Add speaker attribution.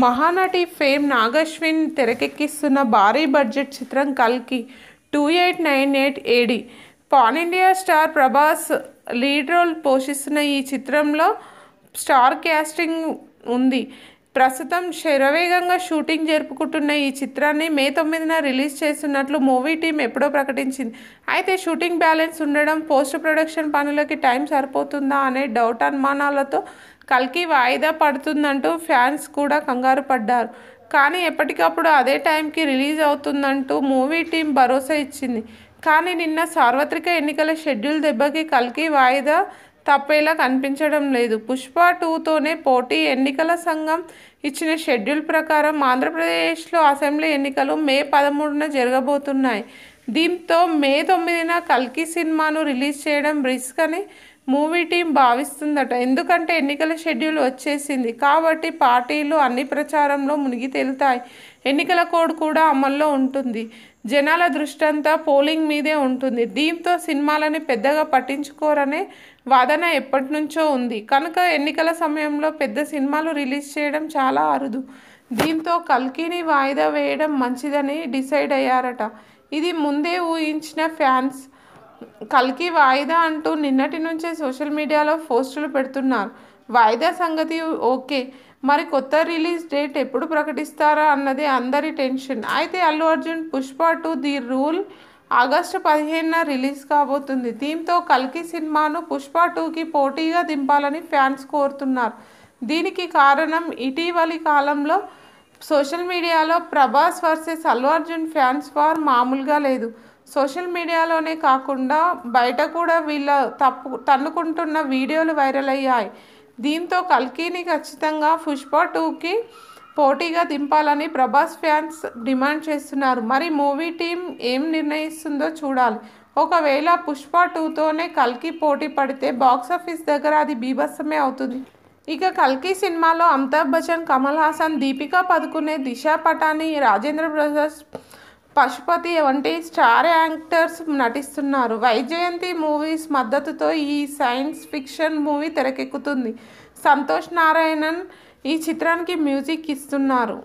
Speaker 1: Mahanati fame Nag Ashwin తెరకెక్కిస్తున్న భారీ budget చిత్రం కల్కి 2898 AD. Pan India star Prabhas lead role పోషిస్తున్న ఈ చిత్రంలో స్టార్ క్యాస్టింగ్ ఉంది. ప్రస్తుతం శరవేగంగా షూటింగ్ జరుపుకుంటున్న ఈ చిత్రాన్ని మే 9న రిలీజ్ చేస్తున్నట్లు మూవీ టీం ఎప్పుడో ప్రకటించింది. అయితే షూటింగ్ బ్యాలెన్స్ ఉండడం, పోస్ట్ ప్రొడక్షన్ పనులకి టైం సరిపోతుందా అనే డౌట్ అనుమానాలతో కల్కి వాయిదా పడుతుందంటూ ఫ్యాన్స్ కూడా కంగారు పడ్డారు. కానీ ఎప్పటికప్పుడు అదే టైంకి రిలీజ్ అవుతుందంటూ మూవీ టీం భరోసా ఇచ్చింది. కానీ నిన్న సార్వత్రిక ఎన్నికల షెడ్యూల్ దెబ్బకి కల్కి వాయిదా తప్పేలా కనిపించడం లేదు. పుష్ప 2తోనే పోటీ. ఎన్నికల సంఘం ఇచ్చిన షెడ్యూల్ ప్రకారం ఆంధ్రప్రదేశ్లో అసెంబ్లీ ఎన్నికలు మే 13న జరగబోతున్నాయి. దీంతో మే 9న కల్కి సినిమాను రిలీజ్ చేయడం రిస్క్ అని మూవీ టీం భావిస్తుందట. ఎందుకంటే ఎన్నికల షెడ్యూల్ వచ్చేసింది కాబట్టి పార్టీలు అన్ని ప్రచారంలో మునిగి తేలుతాయి. ఎన్నికల కోడ్ కూడా అమల్లో ఉంటుంది. జనాల దృష్టంతా పోలింగ్ మీదే ఉంటుంది. దీంతో సినిమాలని పెద్దగా పట్టించుకోరనే వాదన ఎప్పటి నుంచో ఉంది. కనుక ఎన్నికల సమయంలో పెద్ద సినిమాలు రిలీజ్ చేయడం చాలా అరుదు. దీంతో కల్కిని వాయిదా వేయడం మంచిదని డిసైడ్ అయ్యారట. ఇది ముందే ఊహించిన ఫ్యాన్స్. కల్కి వాయిదా అంటూ నిన్నటి నుంచే సోషల్ మీడియాలో పోస్టులు పెడుతున్నారు. వాయిదా సంగతి ఓకే, మరి కొత్త రిలీజ్ డేట్ ఎప్పుడు ప్రకటిస్తారా అన్నదే అందరి టెన్షన్. అయితే Allu Arjun Pushpa 2 the rule August 15న రిలీజ్ కాబోతుంది. దీంతో కల్కి సినిమాను పుష్ప 2కి పోటీగా దింపాలని ఫ్యాన్స్ కోరుతున్నారు. దీనికి కారణం ఇటీవలి కాలంలో సోషల్ మీడియాలో Prabhas versus Allu Arjun fans war మామూలుగా లేదు. సోషల్ మీడియాలోనే కాకుండా బయట కూడా వీళ్ళ తన్నుకుంటున్న వీడియోలు వైరల్ అయ్యాయి. దీంతో కల్కిని ఖచ్చితంగా పుష్ప 2కి పోటీగా దింపాలని ప్రభాస్ ఫ్యాన్స్ డిమాండ్ చేస్తున్నారు. మరి మూవీ టీం ఏం నిర్ణయిస్తుందో చూడాలి. ఒకవేళ పుష్ప 2తోనే కల్కి పోటీ పడితే బాక్సాఫీస్ దగ్గర అది బీభత్సమే అవుతుంది. ఇక కల్కి సినిమాలో అమితాబ్ బచ్చన్, కమల్ హాసన్, దీపికా పదుకునే, దిశా పటాని, రాజేంద్ర ప్రసాద్, పశుపతి వంటి స్టార్ యాక్టర్స్ నటిస్తున్నారు. వైజయంతి మూవీస్ మద్దతుతో ఈ సైన్స్ ఫిక్షన్ మూవీ తెరకెక్కుతుంది. సంతోష్ నారాయణన్ ఈ చిత్రానికి మ్యూజిక్ ఇస్తున్నారు.